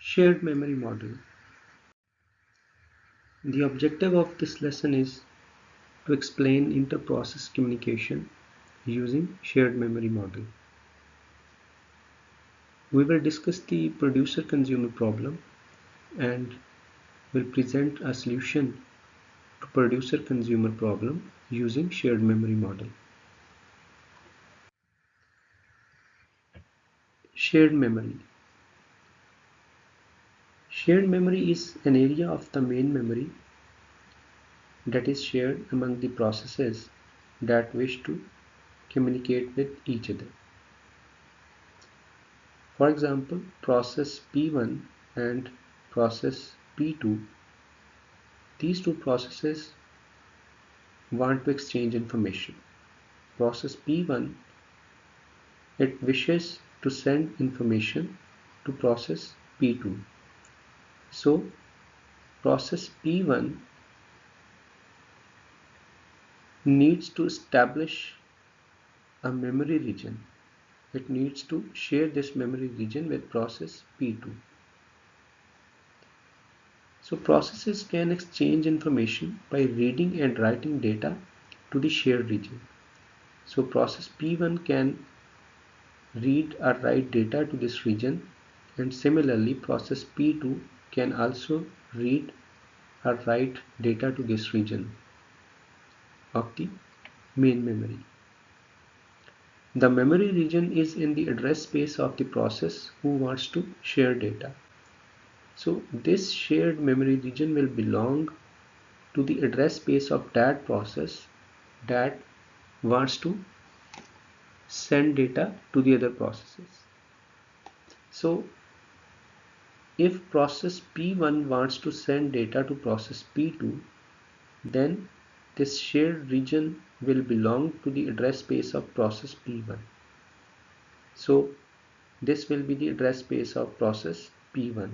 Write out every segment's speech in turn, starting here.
Shared memory model. The objective of this lesson is to explain inter-process communication using shared memory model. We will discuss the producer-consumer problem and will present a solution to producer-consumer problem using shared memory model. Shared memory. Shared memory is an area of the main memory that is shared among the processes that wish to communicate with each other. For example, process P1 and process P2, these two processes want to exchange information. Process P1, it wishes to send information to process P2. So process P1 needs to establish a memory region. It needs to share this memory region with process P2. So processes can exchange information by reading and writing data to the shared region. So process P1 can read or write data to this region, and similarly process P2 can also read or write data to this region of the main memory. The memory region is in the address space of the process who wants to share data. So this shared memory region will belong to the address space of that process that wants to send data to the other processes. So if process P1 wants to send data to process P2, then this shared region will belong to the address space of process P1. So this will be the address space of process P1.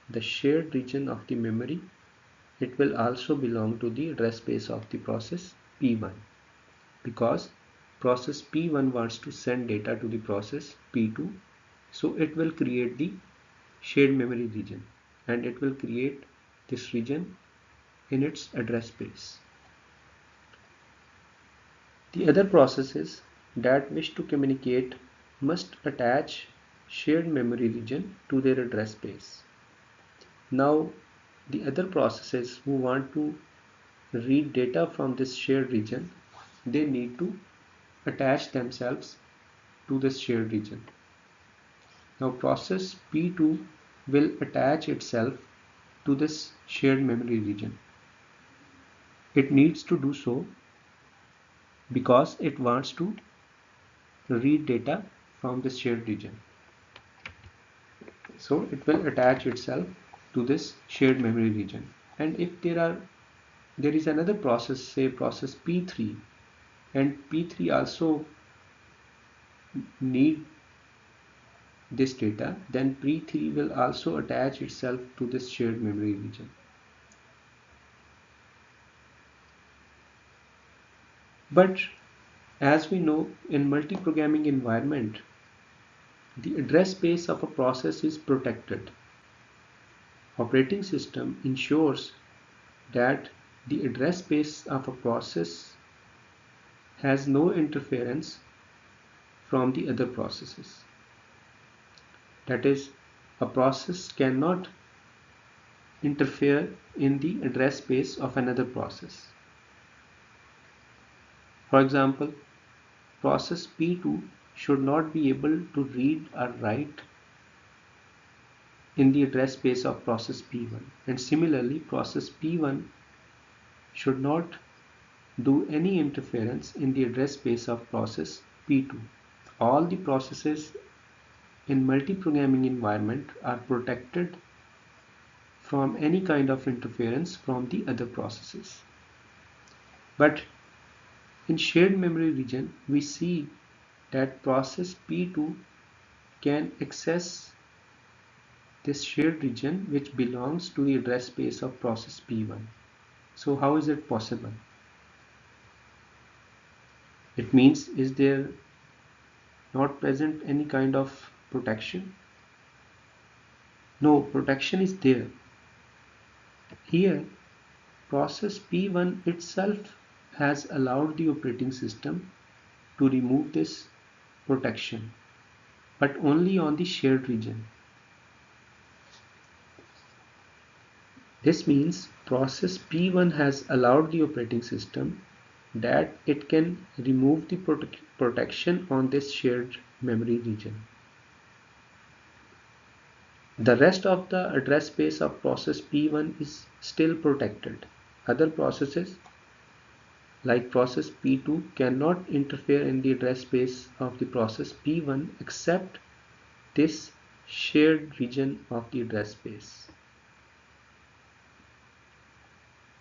The shared region of the memory, it will also belong to the address space of the process P1, because process P1 wants to send data to the process P2, so it will create the shared memory region and it will create this region in its address space. The other processes that wish to communicate must attach shared memory region to their address space. Now the other processes who want to read data from this shared region, they need to attach themselves to this shared region. Now process P2 will attach itself to this shared memory region. It needs to do so because it wants to read data from this shared region. So it will attach itself to this shared memory region. And if there is another process, say process P3, and P3 also need this data, then P3 will also attach itself to this shared memory region. But as we know, in multi-programming environment, the address space of a process is protected. Operating system ensures that the address space of a process has no interference from the other processes. That is, a process cannot interfere in the address space of another process. For example, process P2 should not be able to read or write in the address space of process P1, and similarly process P1 should not do any interference in the address space of process P2. All the processes in multi-programming environment are protected from any kind of interference from the other processes. But in shared memory region, we see that process P2 can access this shared region which belongs to the address space of process P1. So how is it possible? It means, is there not present any kind of protection? No, protection is there. Here, process P1 itself has allowed the operating system to remove this protection, but only on the shared region. This means process P1 has allowed the operating system that it can remove the protection on this shared memory region. The rest of the address space of process P1 is still protected. Other processes like process P2 cannot interfere in the address space of the process P1 except this shared region of the address space.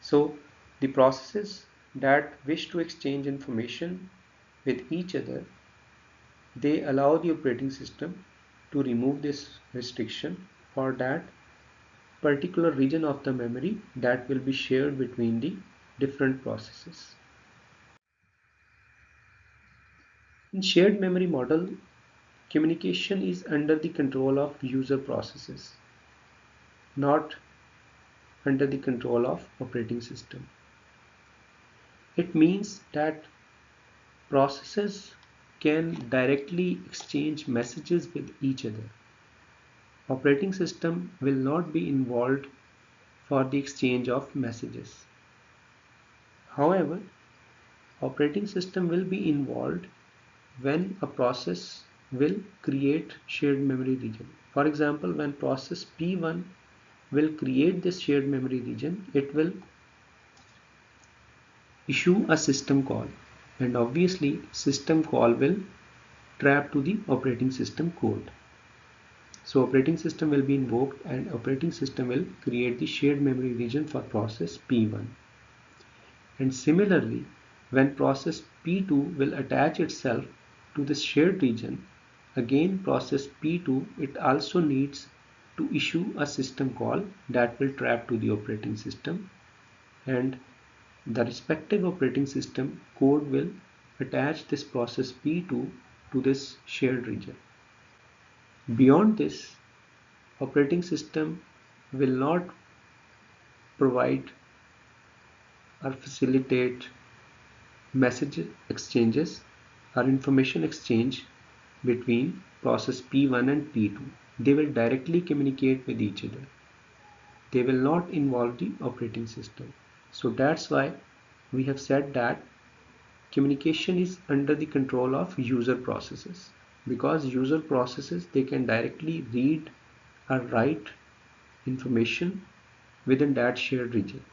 So the processes that wish to exchange information with each other, they allow the operating system to remove this restriction for that particular region of the memory that will be shared between the different processes. In shared memory model, communication is under the control of user processes, not under the control of operating system. It means that processes can directly exchange messages with each other. Operating system will not be involved for the exchange of messages. However, operating system will be involved when a process will create shared memory region. For example, when process P1 will create this shared memory region, it will issue a system call, and obviously system call will trap to the operating system code. So operating system will be invoked and operating system will create the shared memory region for process P1. And similarly, when process P2 will attach itself to this shared region, again process P2, it also needs to issue a system call that will trap to the operating system, and the respective operating system code will attach this process P2 to this shared region. Beyond this, operating system will not provide or facilitate message exchanges or information exchange between process P1 and P2. They will directly communicate with each other. They will not involve the operating system. So that's why we have said that communication is under the control of user processes, because user processes, they can directly read or write information within that shared region.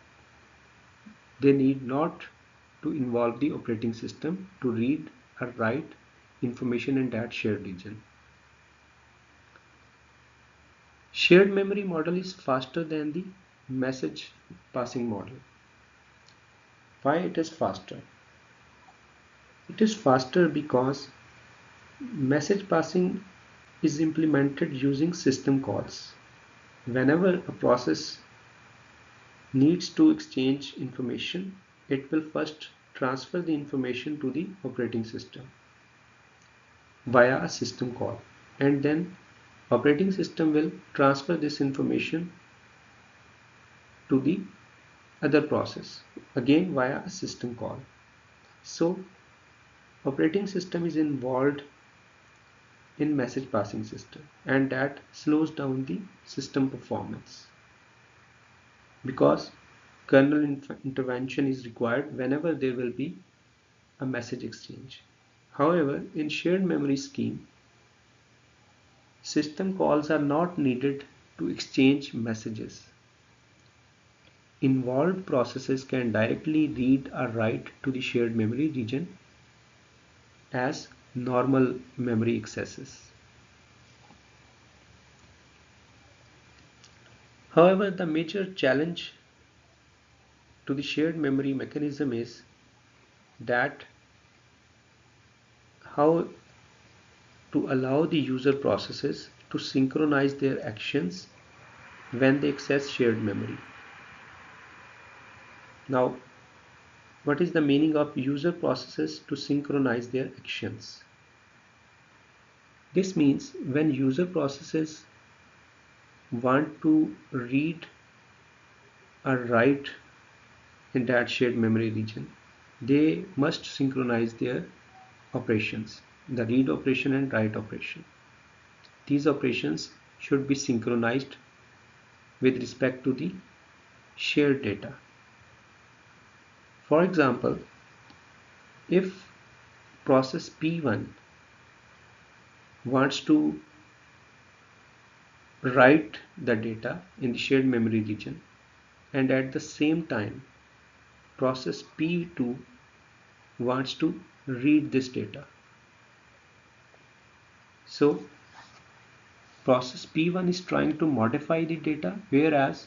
They need not to involve the operating system to read or write information in that shared region. Shared memory model is faster than the message passing model. Why it is faster? It is faster because message passing is implemented using system calls. Whenever a process needs to exchange information, it will first transfer the information to the operating system via a system call, and then operating system will transfer this information to the other process again via a system call. So operating system is involved in message passing system, and that slows down the system performance because kernel intervention is required whenever there will be a message exchange. However, in shared memory scheme, system calls are not needed to exchange messages. Involved processes can directly read or write to the shared memory region as normal memory accesses. However, the major challenge to the shared memory mechanism is that how to allow the user processes to synchronize their actions when they access shared memory. Now, what is the meaning of user processes to synchronize their actions? This means when user processes want to read or write in that shared memory region, they must synchronize their operations, the read operation and write operation. These operations should be synchronized with respect to the shared data. For example, if process P1 wants to write the data in the shared memory region, and at the same time process P2 wants to read this data. So process P1 is trying to modify the data, whereas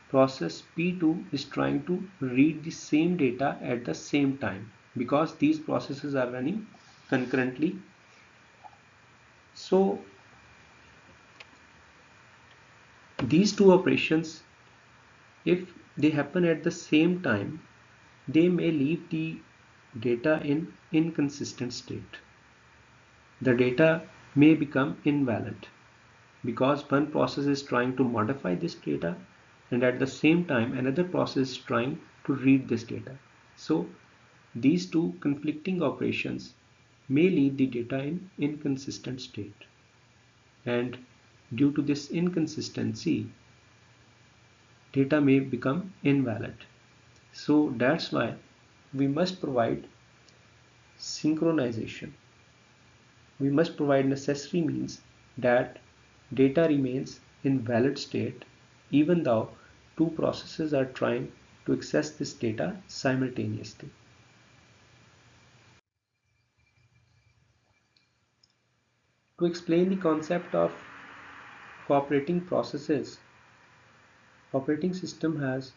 process P2 is trying to read the same data at the same time, because these processes are running concurrently. So these two operations, if they happen at the same time, they may leave the data in inconsistent state. The data may become invalid because one process is trying to modify this data, and at the same time another process is trying to read this data. So these two conflicting operations may leave the data in inconsistent state, and due to this inconsistency data may become invalid. So that's why we must provide synchronization. We must provide necessary means that data remains in valid state even though two processes are trying to access this data simultaneously. To explain the concept of cooperating processes, operating system has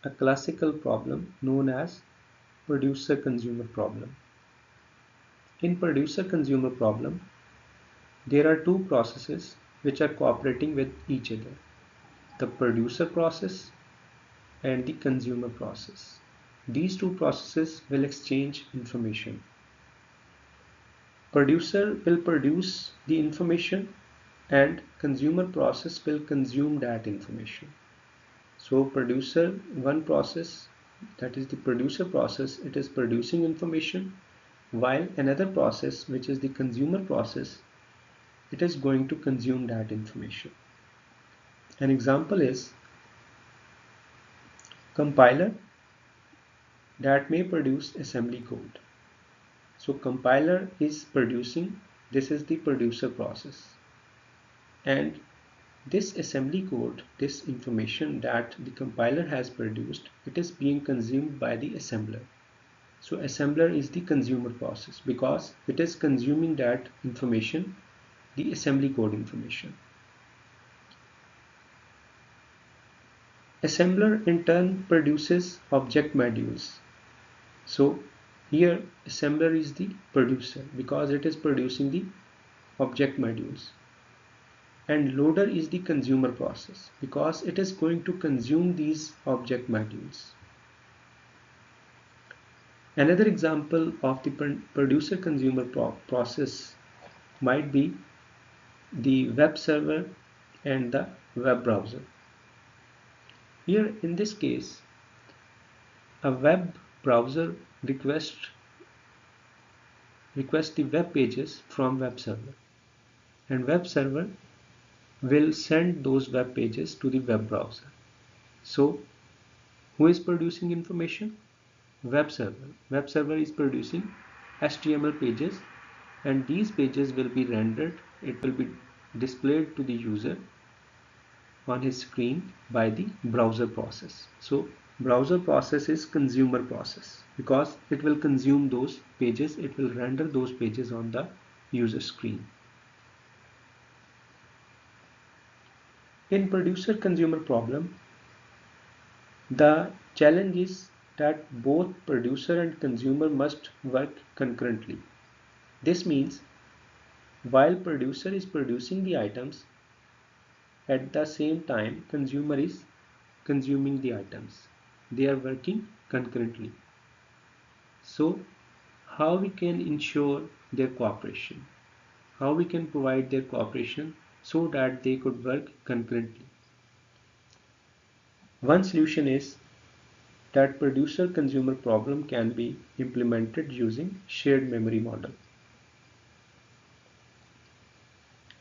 a classical problem known as producer-consumer problem. In producer-consumer problem, there are two processes which are cooperating with each other: the producer process and the consumer process. These two processes will exchange information. Producer will produce the information and consumer process will consume that information. So producer, one process, that is the producer process, it is producing information, while another process, which is the consumer process, it is going to consume that information. An example is compiler that may produce assembly code. So compiler is producing, this is the producer process, and this assembly code, this information that the compiler has produced, it is being consumed by the assembler. So assembler is the consumer process because it is consuming that information, the assembly code information. Assembler in turn produces object modules. So here assembler is the producer because it is producing the object modules, and loader is the consumer process because it is going to consume these object modules. Another example of the producer consumer process might be the web server and the web browser. Here in this case, a web browser requests the web pages from web server, and web server will send those web pages to the web browser. So who is producing information? Web server. Web server is producing HTML pages, and these pages will be rendered, it will be displayed to the user on his screen by the browser process. So browser process is consumer process because it will consume those pages, it will render those pages on the user screen. In producer consumer problem, the challenge is that both producer and consumer must work concurrently. This means while producer is producing the items, at the same time consumer is consuming the items. They are working concurrently. So how we can ensure their cooperation? How we can provide their cooperation so that they could work concurrently. One solution is that producer-consumer problem can be implemented using shared memory model.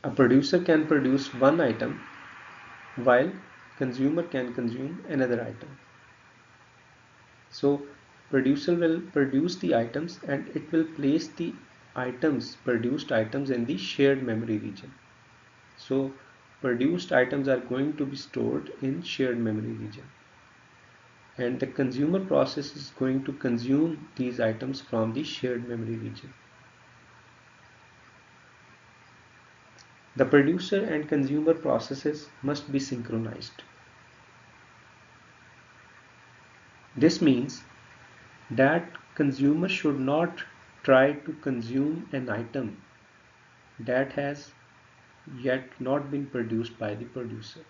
A producer can produce one item while consumer can consume another item. So producer will produce the items and it will place the produced items in the shared memory region. So produced items are going to be stored in shared memory region. And the consumer process is going to consume these items from the shared memory region. The producer and consumer processes must be synchronized. This means that consumer should not try to consume an item that has yet not been produced by the producer.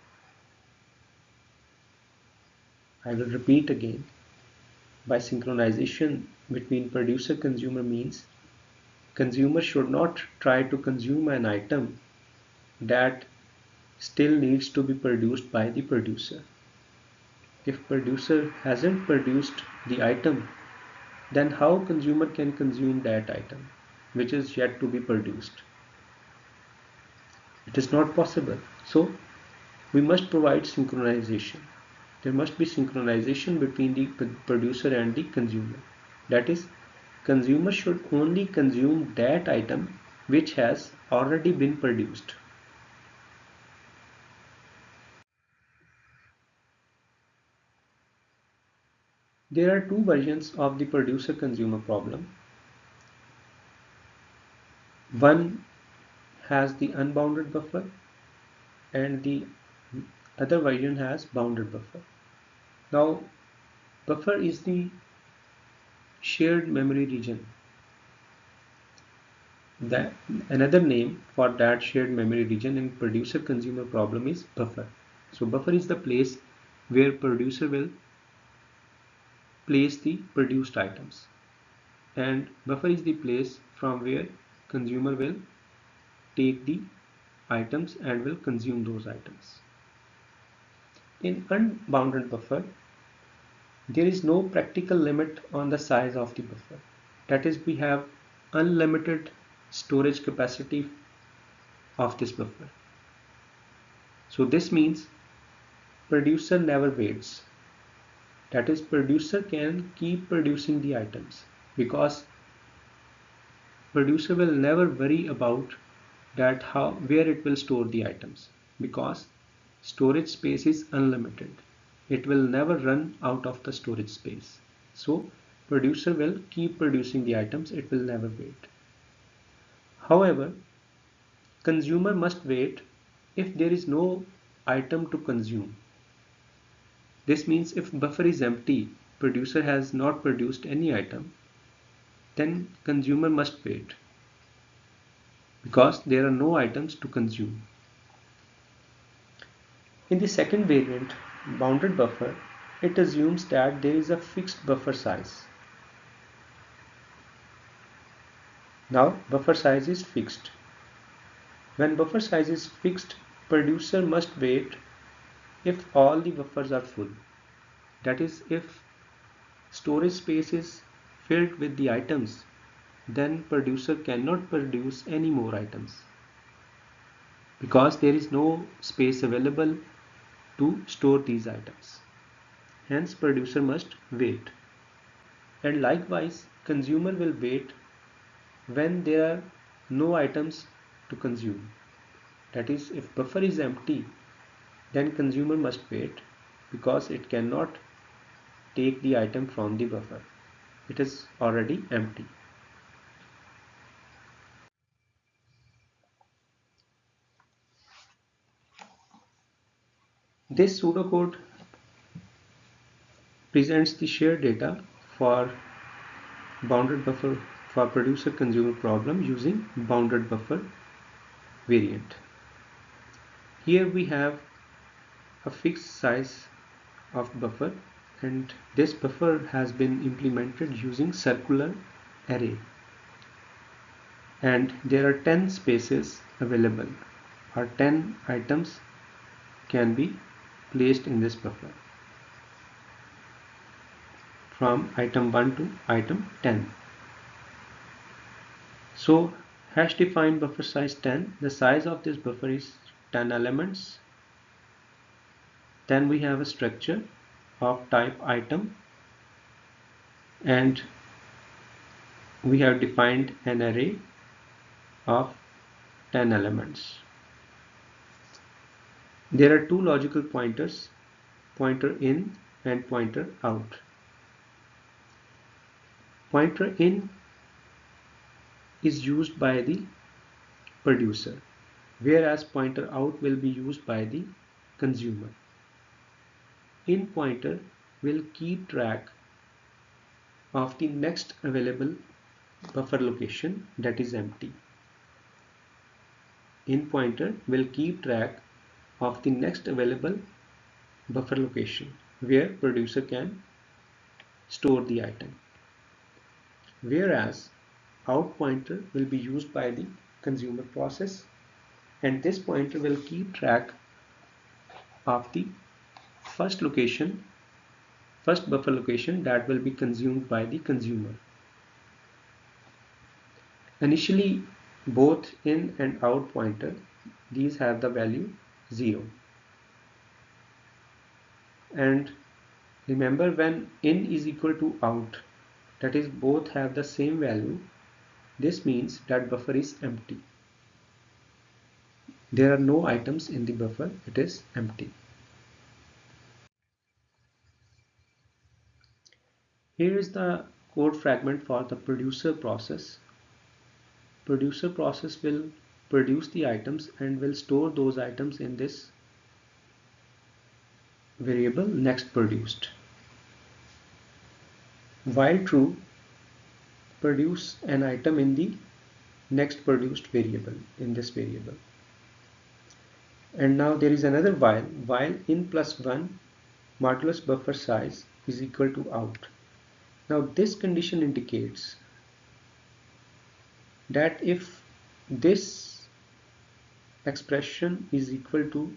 I will repeat again. By synchronization between producer-consumer means consumer should not try to consume an item that still needs to be produced by the producer. If producer hasn't produced the item, then how consumer can consume that item which is yet to be produced? It is not possible. So we must provide synchronization. There must be synchronization between the producer and the consumer. That is, consumer should only consume that item which has already been produced. There are two versions of the producer-consumer problem. One has the unbounded buffer and the other version has bounded buffer. Now, buffer is the shared memory region. That another name for that shared memory region in producer-consumer problem is buffer. So buffer is the place where producer will place the produced items, and buffer is the place from where consumer will take the items and will consume those items. In unbounded buffer, there is no practical limit on the size of the buffer. That is, we have unlimited storage capacity of this buffer. So this means producer never waits. That is, producer can keep producing the items because producer will never worry about that where it will store the items, because storage space is unlimited. It will never run out of the storage space. So producer will keep producing the items, it will never wait. However, consumer must wait if there is no item to consume. This means if buffer is empty, producer has not produced any item, then consumer must wait because there are no items to consume. In the second variant, bounded buffer, it assumes that there is a fixed buffer size. Now buffer size is fixed. When buffer size is fixed, producer must wait if all the buffers are full. That is, if storage space is filled with the items, then producer cannot produce any more items because there is no space available to store these items. Hence, producer must wait. And likewise, consumer will wait when there are no items to consume. That is, if buffer is empty, then consumer must wait because it cannot take the item from the buffer. It is already empty. This pseudocode presents the shared data for bounded buffer for producer consumer problem using bounded buffer variant. Here we have a fixed size of buffer, and this buffer has been implemented using circular array, and there are 10 spaces available. or 10 items can be placed in this buffer from item 1 to item 10. So hash define buffer size 10. The size of this buffer is 10 elements. Then we have a structure of type item, and we have defined an array of 10 elements. There are two logical pointers, pointer in and pointer out. Pointer in is used by the producer, whereas pointer out will be used by the consumer. In pointer will keep track of the next available buffer location that is empty. In pointer will keep track of the next available buffer location where producer can store the item. Whereas out pointer will be used by the consumer process, and this pointer will keep track of the first buffer location that will be consumed by the consumer. Initially, both in and out pointer, these have the value 0. And remember, when in is equal to out, that is both have the same value, this means that buffer is empty. There are no items in the buffer, it is empty. Here is the code fragment for the producer process. Producer process will produce the items and will store those items in this variable next produced. While true, produce an item in the next produced variable, in this variable. And now there is another while in plus 1 modulus buffer size is equal to out. Now this condition indicates that if this expression is equal to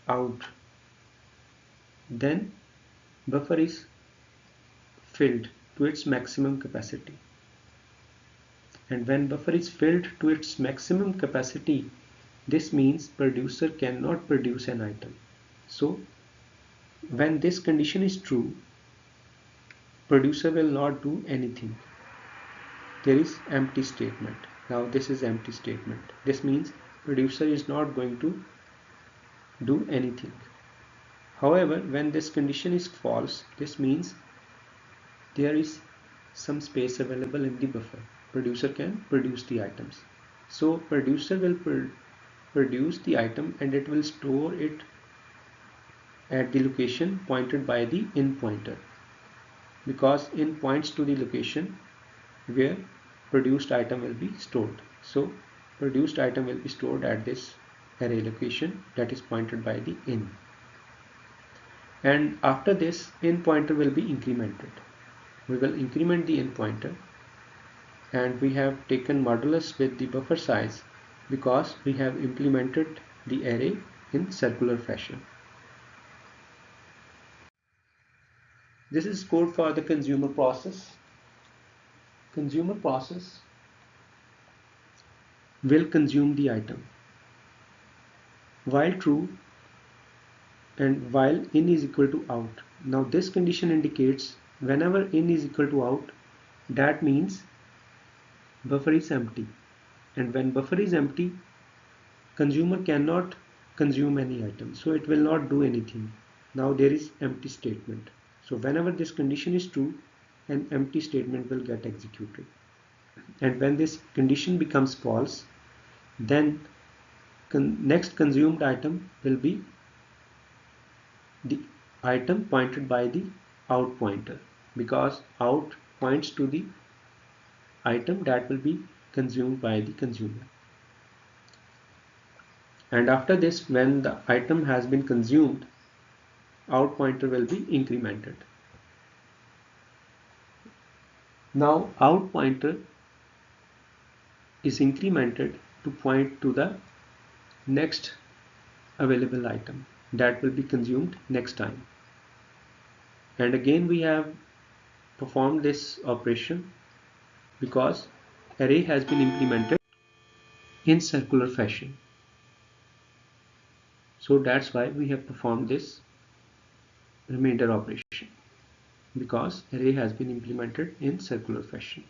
out, then buffer is filled to its maximum capacity. And when buffer is filled to its maximum capacity, this means producer cannot produce an item. So when this condition is true, producer will not do anything. There is empty statement. Now this is empty statement. This means producer is not going to do anything. However, when this condition is false, this means there is some space available in the buffer. Producer can produce the items. So producer will produce the item and it will store it at the location pointed by the in pointer, because in points to the location where produced item will be stored. So produced item will be stored at this array location that is pointed by the in. And after this, in pointer will be incremented. We will increment the in pointer, and we have taken modulus with the buffer size because we have implemented the array in circular fashion. This is code for the consumer process. Consumer process will consume the item while true and while in is equal to out. Now this condition indicates whenever in is equal to out, that means buffer is empty, and when buffer is empty, consumer cannot consume any item, so it will not do anything. Now there is empty statement. So whenever this condition is true, an empty statement will get executed, and when this condition becomes false, then next consumed item will be the item pointed by the out pointer, because out points to the item that will be consumed by the consumer. And after this, when the item has been consumed, out pointer will be incremented. Now out pointer is incremented to point to the next available item that will be consumed next time. And again we have performed this operation because array has been implemented in circular fashion. So that's why we have performed this remainder operation, because array has been implemented in circular fashion.